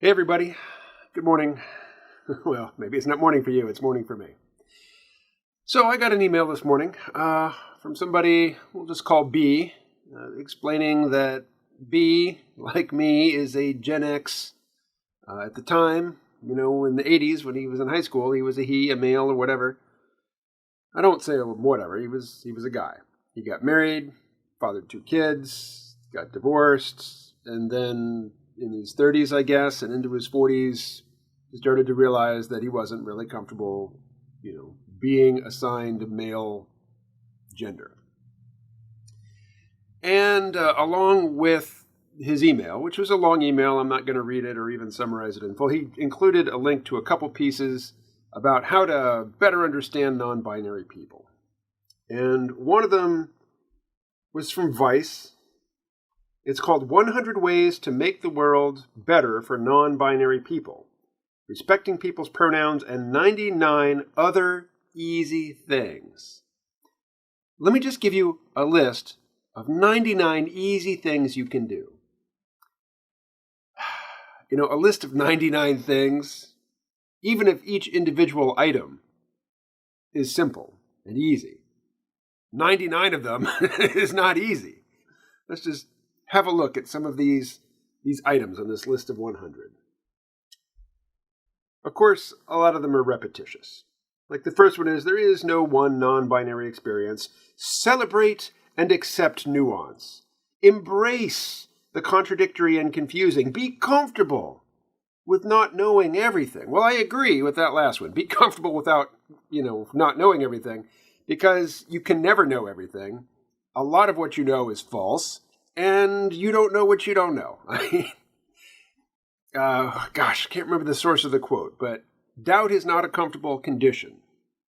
Hey everybody, good morning. Well, maybe it's not morning for you, it's morning for me. So I got an email this morning from somebody we'll just call B, explaining that B, like me, is a Gen X. At the time, in the 80s when he was in high school, he was a male or whatever. I don't say whatever, he was a guy. He got married, fathered 2 kids, got divorced, and then in his 30s, I guess, and into his 40s, he started to realize that he wasn't really comfortable, being assigned male gender. And along with his email, which was a long email, I'm not going to read it or even summarize it in full, he included a link to a couple pieces about how to better understand non-binary people. And one of them was from Vice. It's called 100 Ways to Make the World Better for Non-Binary People, Respecting People's Pronouns, and 99 Other Easy Things. Let me just give you a list of 99 easy things you can do. A list of 99 things, even if each individual item is simple and easy, 99 of them is not easy. Let's just have a look at some of these items on this list of 100. Of course, a lot of them are repetitious. Like the first one is, there is no one non-binary experience. Celebrate and accept nuance. Embrace the contradictory and confusing. Be comfortable with not knowing everything. Well, I agree with that last one. Be comfortable without, not knowing everything, because you can never know everything. A lot of what you know is false. And you don't know what you don't know. I can't remember the source of the quote, but doubt is not a comfortable condition,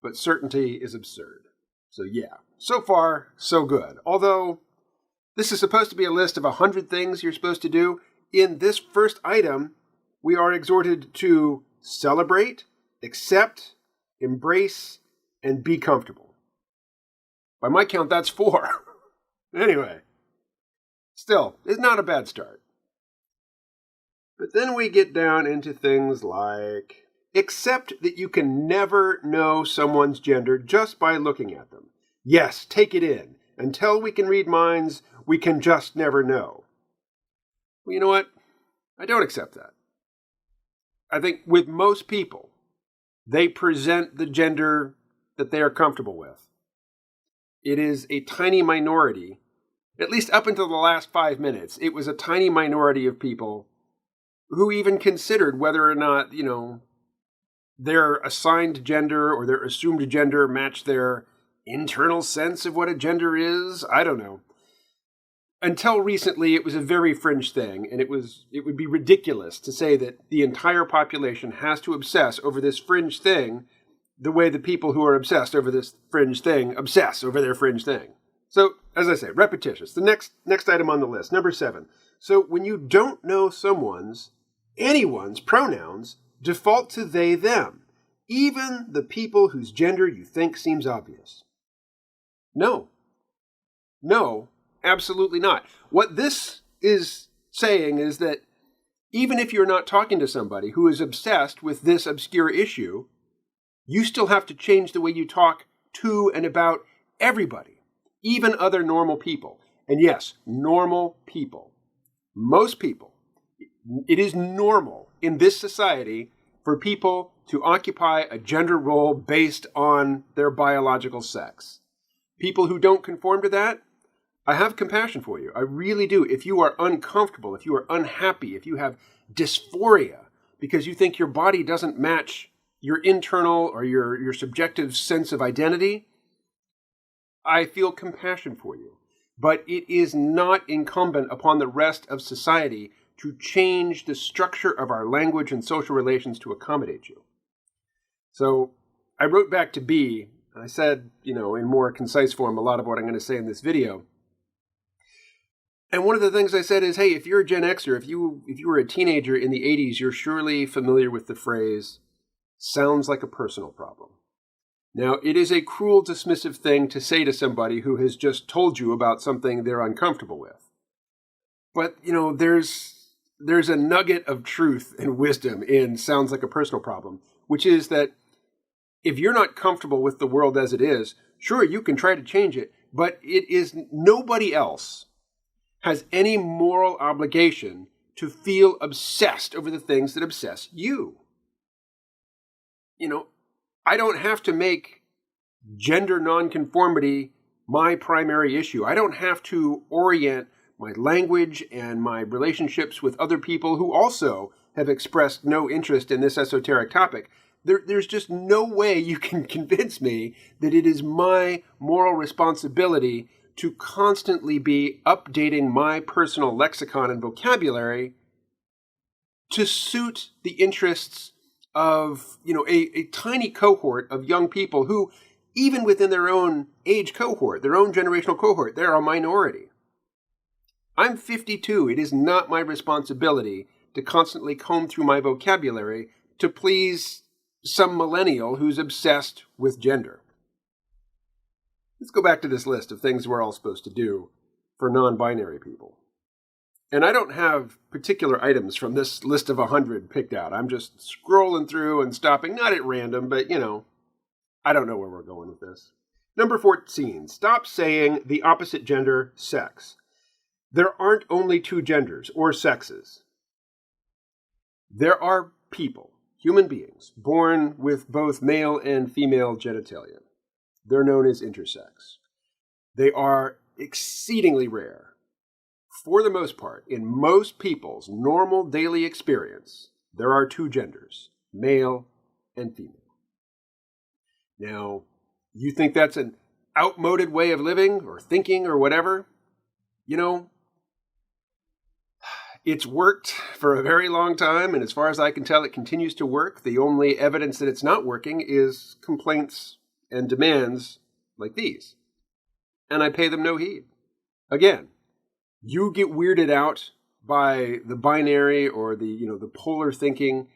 but certainty is absurd. So yeah, so far, so good. Although, this is supposed to be a list of 100 things you're supposed to do. In this first item, we are exhorted to celebrate, accept, embrace, and be comfortable. By my count, that's 4. Anyway. Still, it's not a bad start. But then we get down into things like, accept that you can never know someone's gender just by looking at them. Yes, take it in. Until we can read minds, we can just never know. Well, you know what? I don't accept that. I think with most people, they present the gender that they are comfortable with. It is a tiny minority. At least up until the last 5 minutes, it was a tiny minority of people who even considered whether or not, their assigned gender or their assumed gender matched their internal sense of what a gender is. I don't know. Until recently, it was a very fringe thing, and it would be ridiculous to say that the entire population has to obsess over this fringe thing the way the people who are obsessed over this fringe thing obsess over their fringe thing. So, as I say, repetitious. The next item on the list, number 7. So, when you don't know anyone's pronouns, default to they, them, even the people whose gender you think seems obvious. No, absolutely not. What this is saying is that even if you're not talking to somebody who is obsessed with this obscure issue, you still have to change the way you talk to and about everybody. Even other normal people. And yes, normal people. Most people. It is normal in this society for people to occupy a gender role based on their biological sex. People who don't conform to that, I have compassion for you. I really do. If you are uncomfortable, if you are unhappy, if you have dysphoria because you think your body doesn't match your internal or your subjective sense of identity, I feel compassion for you. But it is not incumbent upon the rest of society to change the structure of our language and social relations to accommodate you. So I wrote back to B. I said, in more concise form, a lot of what I'm going to say in this video. And one of the things I said is, hey, if you're a Gen Xer, if you were a teenager in the 80s, you're surely familiar with the phrase, sounds like a personal problem. Now, it is a cruel, dismissive thing to say to somebody who has just told you about something they're uncomfortable with. But, there's there's a nugget of truth and wisdom in sounds like a personal problem, which is that if you're not comfortable with the world as it is, sure, you can try to change it, but it is nobody else has any moral obligation to feel obsessed over the things that obsess you. I don't have to make gender nonconformity my primary issue. I don't have to orient my language and my relationships with other people who also have expressed no interest in this esoteric topic. There's just no way you can convince me that it is my moral responsibility to constantly be updating my personal lexicon and vocabulary to suit the interests of, a tiny cohort of young people who, even within their own age cohort, their own generational cohort, they're a minority. I'm 52. It is not my responsibility to constantly comb through my vocabulary to please some millennial who's obsessed with gender. Let's go back to this list of things we're all supposed to do for non-binary people. And I don't have particular items from this list of 100 picked out. I'm just scrolling through and stopping, not at random, but, I don't know where we're going with this. Number 14, stop saying the opposite gender sex. There aren't only two genders or sexes. There are people, human beings, born with both male and female genitalia. They're known as intersex. They are exceedingly rare. For the most part, in most people's normal daily experience, there are two genders, male and female. Now, you think that's an outmoded way of living or thinking or whatever? It's worked for a very long time, and as far as I can tell, it continues to work. The only evidence that it's not working is complaints and demands like these. And I pay them no heed. Again, you get weirded out by the binary or the polar thinking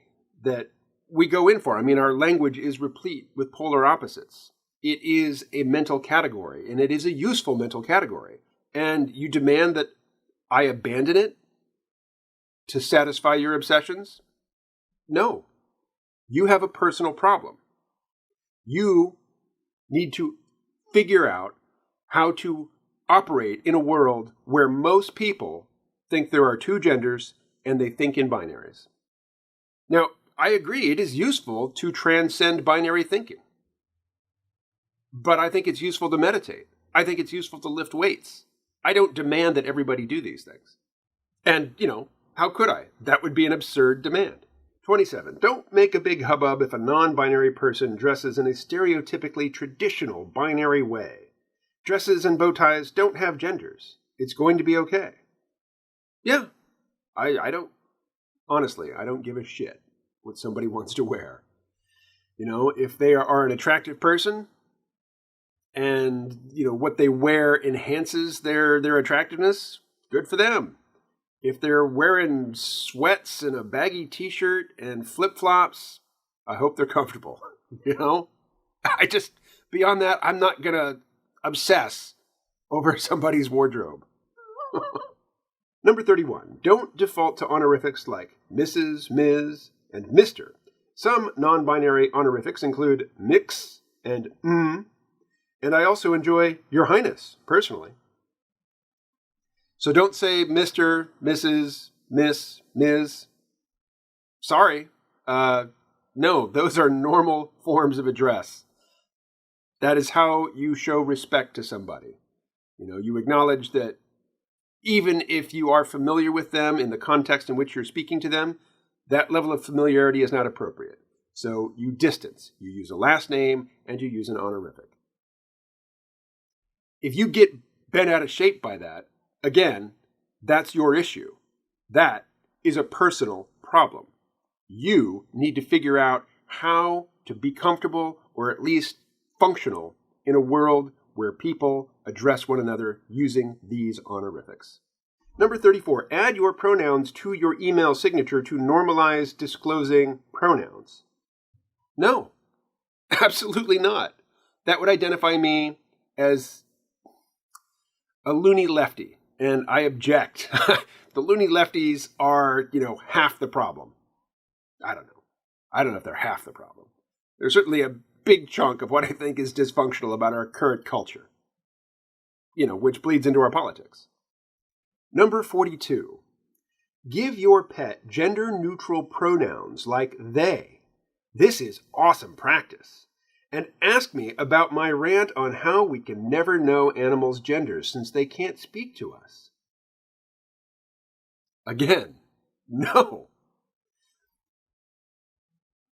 that we go in for. I mean, our language is replete with polar opposites. It is a mental category, and it is a useful mental category. And you demand that I abandon it to satisfy your obsessions? No. You have a personal problem. You need to figure out how to operate in a world where most people think there are two genders and they think in binaries. Now, I agree it is useful to transcend binary thinking. But I think it's useful to meditate. I think it's useful to lift weights. I don't demand that everybody do these things. And, how could I? That would be an absurd demand. 27. Don't make a big hubbub if a non-binary person dresses in a stereotypically traditional binary way. Dresses and bow ties don't have genders. It's going to be okay. Yeah, I don't give a shit what somebody wants to wear. If they are an attractive person and, what they wear enhances their attractiveness, good for them. If they're wearing sweats and a baggy t-shirt and flip-flops, I hope they're comfortable. Beyond that, I'm not going to obsess over somebody's wardrobe. Number 31, don't default to honorifics like Mrs., Ms., and Mr. Some non-binary honorifics include Mix and and I also enjoy Your Highness, personally. So don't say Mr., Mrs., Miss, Ms. Sorry. No, those are normal forms of address. That is how you show respect to somebody. You acknowledge that even if you are familiar with them in the context in which you're speaking to them, that level of familiarity is not appropriate. So you distance. You use a last name and you use an honorific. If you get bent out of shape by that, again, that's your issue. That is a personal problem. You need to figure out how to be comfortable or at least functional in a world where people address one another using these honorifics. Number 34, add your pronouns to your email signature to normalize disclosing pronouns. No, absolutely not. That would identify me as a loony lefty. And I object. The loony lefties are, half the problem. I don't know. I don't know if they're half the problem. They're certainly a big chunk of what I think is dysfunctional about our current culture, which bleeds into our politics. Number 42. Give your pet gender-neutral pronouns like they. This is awesome practice. And ask me about my rant on how we can never know animals' genders since they can't speak to us. Again, no.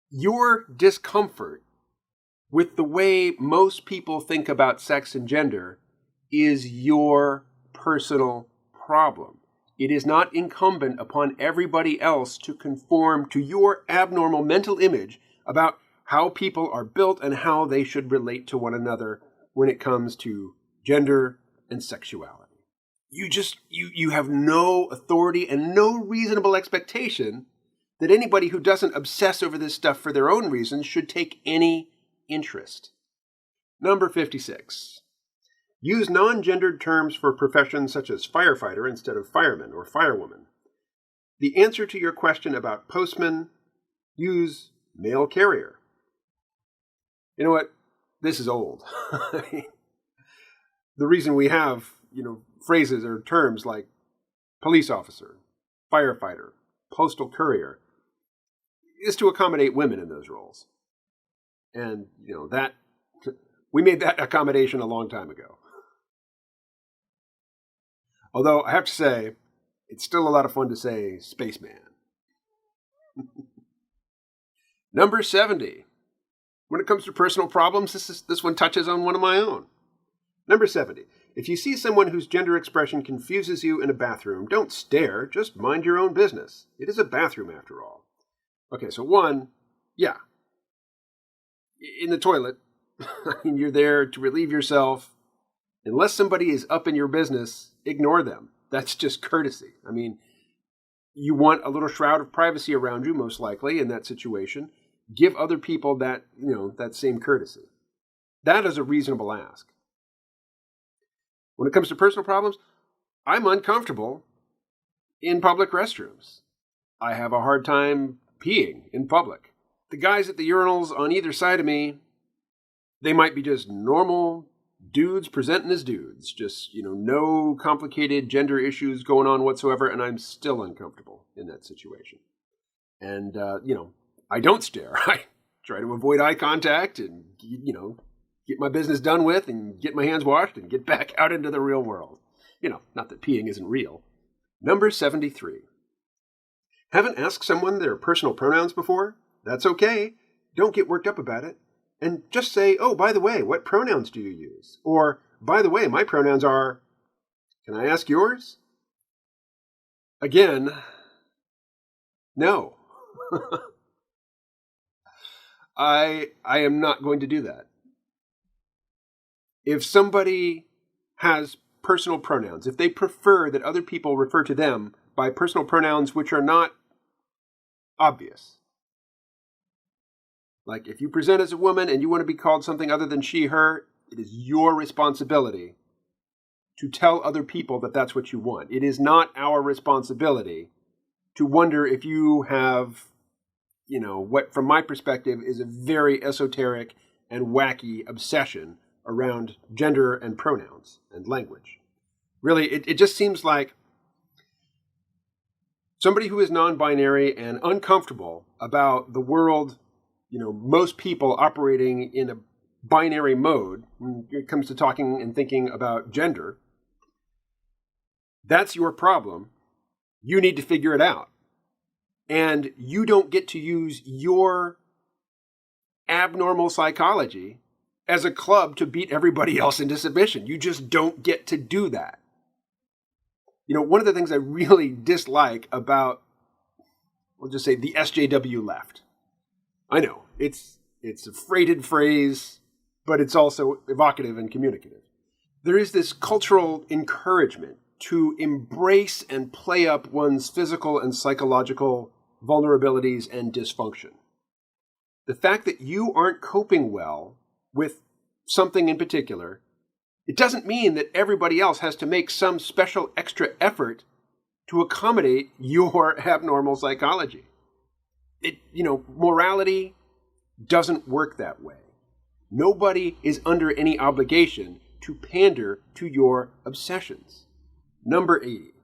Your discomfort with the way most people think about sex and gender is your personal problem. It is not incumbent upon everybody else to conform to your abnormal mental image about how people are built and how they should relate to one another when it comes to gender and sexuality. You have no authority and no reasonable expectation that anybody who doesn't obsess over this stuff for their own reasons should take any interest. Number 56. Use non-gendered terms for professions such as firefighter instead of fireman or firewoman. The answer to your question about postman, use mail carrier. You know what? This is old. The reason we have, phrases or terms like police officer, firefighter, postal courier is to accommodate women in those roles. And, that we made that accommodation a long time ago. Although I have to say, it's still a lot of fun to say spaceman. Number 70. When it comes to personal problems, this one touches on one of my own. Number 70. If you see someone whose gender expression confuses you in a bathroom, don't stare, just mind your own business. It is a bathroom after all. Okay, so one, yeah. In the toilet, you're there to relieve yourself. Unless somebody is up in your business, ignore them. That's just courtesy. You want a little shroud of privacy around you, most likely, in that situation. Give other people that, that same courtesy. That is a reasonable ask. When it comes to personal problems, I'm uncomfortable in public restrooms. I have a hard time peeing in public. The guys at the urinals on either side of me, they might be just normal dudes presenting as dudes. Just, no complicated gender issues going on whatsoever, and I'm still uncomfortable in that situation. And, I don't stare. I try to avoid eye contact and, get my business done with and get my hands washed and get back out into the real world. Not that peeing isn't real. Number 73. Haven't asked someone their personal pronouns before? That's okay. Don't get worked up about it. And just say, oh, by the way, what pronouns do you use? Or, by the way, my pronouns are, can I ask yours? Again, no. I am not going to do that. If somebody has personal pronouns, if they prefer that other people refer to them by personal pronouns which are not obvious, like if you present as a woman and you want to be called something other than she, her, it is your responsibility to tell other people that that's what you want. It is not our responsibility to wonder if you have, what from my perspective is a very esoteric and wacky obsession around gender and pronouns and language. Really, it just seems like somebody who is non-binary and uncomfortable about the world, most people operating in a binary mode when it comes to talking and thinking about gender, that's your problem. You need to figure it out. And you don't get to use your abnormal psychology as a club to beat everybody else into submission. You just don't get to do that. One of the things I really dislike about, we'll just say, the SJW left. I know, it's a freighted phrase, but it's also evocative and communicative. There is this cultural encouragement to embrace and play up one's physical and psychological vulnerabilities and dysfunction. The fact that you aren't coping well with something in particular It doesn't mean that everybody else has to make some special extra effort to accommodate your abnormal psychology. Morality doesn't work that way. Nobody is under any obligation to pander to your obsessions. Number 80.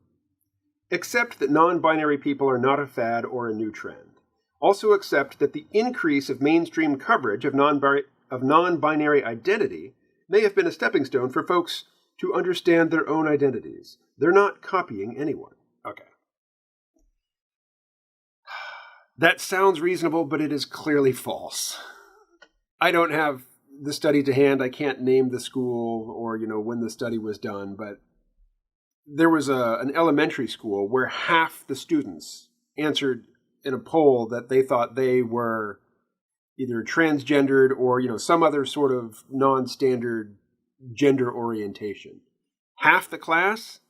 Accept that non-binary people are not a fad or a new trend. Also accept that the increase of mainstream coverage of non-binary identity may have been a stepping stone for folks to understand their own identities. They're not copying anyone. Okay. That sounds reasonable, but it is clearly false. I don't have the study to hand. I can't name the school or, when the study was done, but there was an elementary school where half the students answered in a poll that they thought they were either transgendered or, some other sort of non-standard gender orientation. Half the class?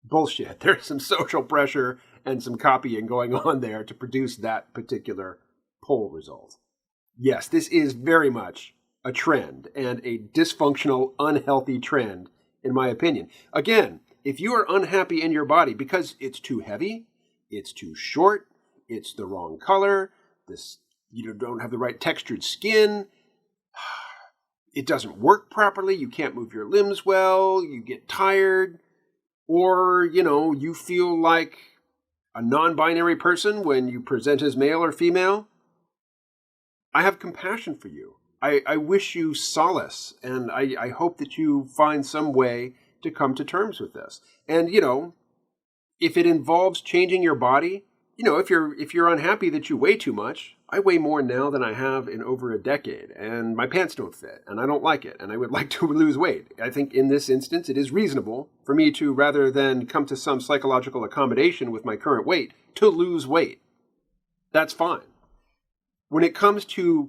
Bullshit. There's some social pressure and some copying going on there to produce that particular poll result. Yes, this is very much a trend, and a dysfunctional, unhealthy trend, in my opinion. Again, if you are unhappy in your body because it's too heavy, it's too short, it's the wrong color, you don't have the right textured skin, it doesn't work properly, you can't move your limbs well, you get tired, or, you feel like a non-binary person when you present as male or female, I have compassion for you. I wish you solace, and I hope that you find some way to come to terms with this. And, if it involves changing your body, if you're unhappy that you weigh too much, I weigh more now than I have in over a decade, and my pants don't fit, and I don't like it, and I would like to lose weight. I think in this instance, it is reasonable for me to, rather than come to some psychological accommodation with my current weight, to lose weight. That's fine. When it comes to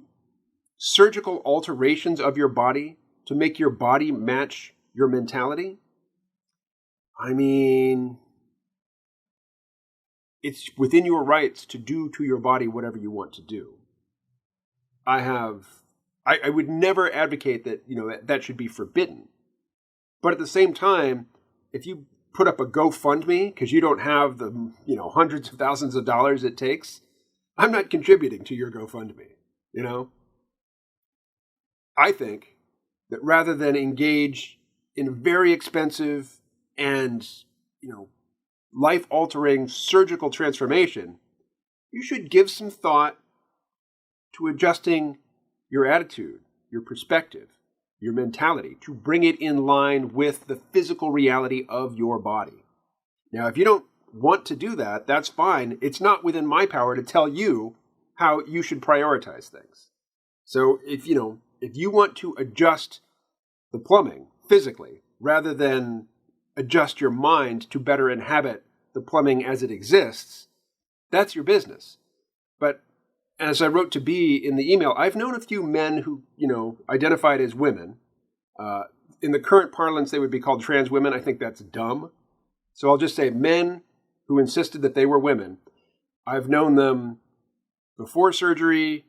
surgical alterations of your body to make your body match your mentality, I mean, it's within your rights to do to your body whatever you want to do. I would never advocate that, that should be forbidden. But at the same time, if you put up a GoFundMe because you don't have the, hundreds of thousands of dollars it takes, I'm not contributing to your GoFundMe, I think that rather than engage in a very expensive and, life-altering surgical transformation, you should give some thought to adjusting your attitude, your perspective, your mentality, to bring it in line with the physical reality of your body. Now, if you don't want to do that, that's fine. It's not within my power to tell you how you should prioritize things. So if you want to adjust the plumbing physically, rather than adjust your mind to better inhabit the plumbing as it exists, that's your business. But as I wrote to B in the email, I've known a few men who, identified as women. In the current parlance, they would be called trans women. I think that's dumb. So I'll just say men who insisted that they were women. I've known them before surgery,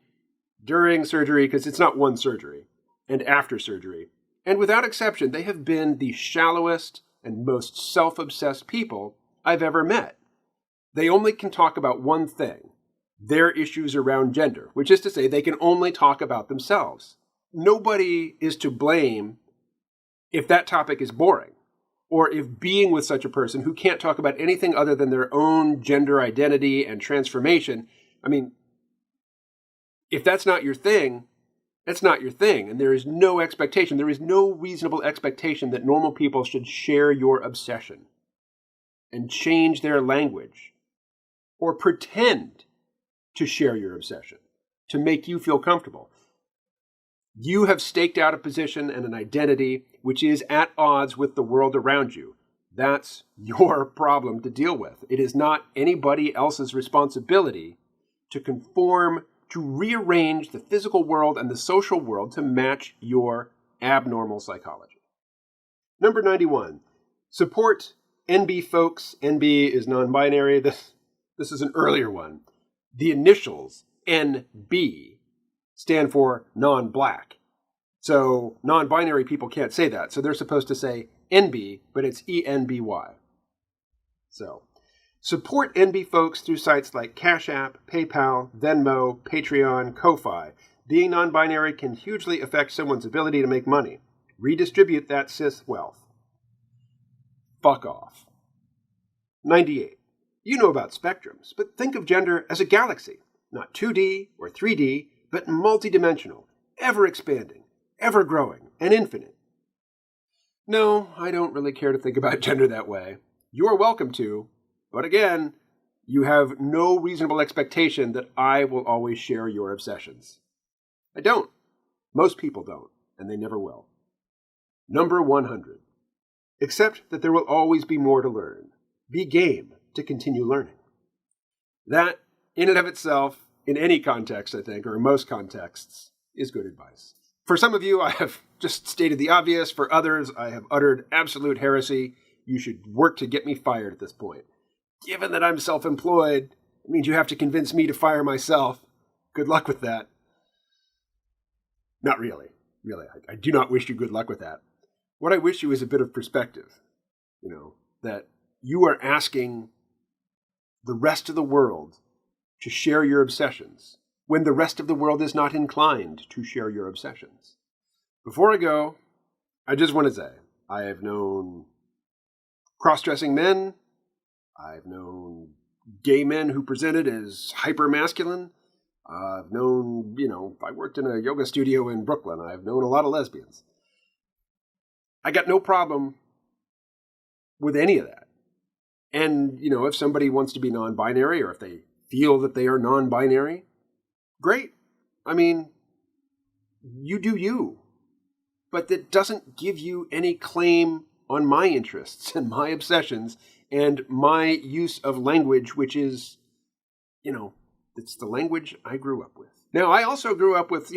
during surgery, because it's not one surgery, and after surgery. And without exception, they have been the shallowest and most self-obsessed people I've ever met. They only can talk about one thing, their issues around gender, which is to say they can only talk about themselves. Nobody is to blame if that topic is boring, or if being with such a person who can't talk about anything other than their own gender identity and transformation, if that's not your thing, that's not your thing. And there is no expectation, there is no reasonable expectation that normal people should share your obsession and change their language or pretend to share your obsession to make you feel comfortable. You have staked out a position and an identity which is at odds with the world around you. That's your problem to deal with. It is not anybody else's responsibility to conform, to rearrange the physical world and the social world to match your abnormal psychology. Number 91, support NB folks. NB is non-binary. This is an earlier one. The initials NB stand for non-black. So non-binary people can't say that. So they're supposed to say NB, but it's ENBY. So support NB folks through sites like Cash App, PayPal, Venmo, Patreon, Ko-Fi. Being non-binary can hugely affect someone's ability to make money. Redistribute that cis wealth. Fuck off. 98. You know about spectrums, but think of gender as a galaxy. Not 2D or 3D, but multidimensional, ever-expanding, ever-growing, and infinite. No, I don't really care to think about gender that way. You are welcome to, but again, you have no reasonable expectation that I will always share your obsessions. I don't. Most people don't, and they never will. Number 100. Accept that there will always be more to learn. Be game to continue learning. That, in and of itself, in any context, I think, or in most contexts, is good advice. For some of you, I have just stated the obvious. For others, I have uttered absolute heresy. You should work to get me fired at this point. Given that I'm self-employed, it means you have to convince me to fire myself. Good luck with that. Not really. Really, I do not wish you good luck with that. What I wish you is a bit of perspective. That you are asking the rest of the world to share your obsessions when the rest of the world is not inclined to share your obsessions. Before I go, I just want to say, I have known cross-dressing men. I've known gay men who presented as hyper-masculine. I've known, I worked in a yoga studio in Brooklyn. I've known a lot of lesbians. I got no problem with any of that. And, if somebody wants to be non-binary or if they feel that they are non-binary, great. I mean, you do you. But that doesn't give you any claim on my interests and my obsessions and my use of language, which is, it's the language I grew up with. Now, I also grew up with,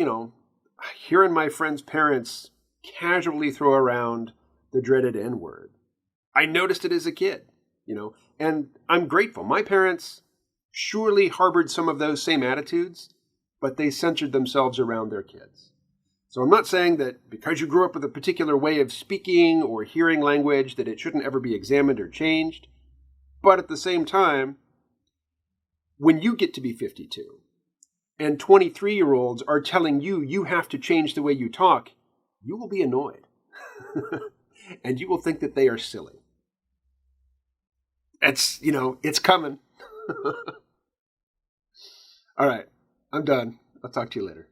hearing my friends' parents casually throw around the dreaded N-word. I noticed it as a kid, and I'm grateful. My parents surely harbored some of those same attitudes, but they censored themselves around their kids. So I'm not saying that because you grew up with a particular way of speaking or hearing language that it shouldn't ever be examined or changed. But at the same time, when you get to be 52 and 23-year-olds are telling you have to change the way you talk, you will be annoyed. And you will think that they are silly. It's coming. All right, I'm done. I'll talk to you later.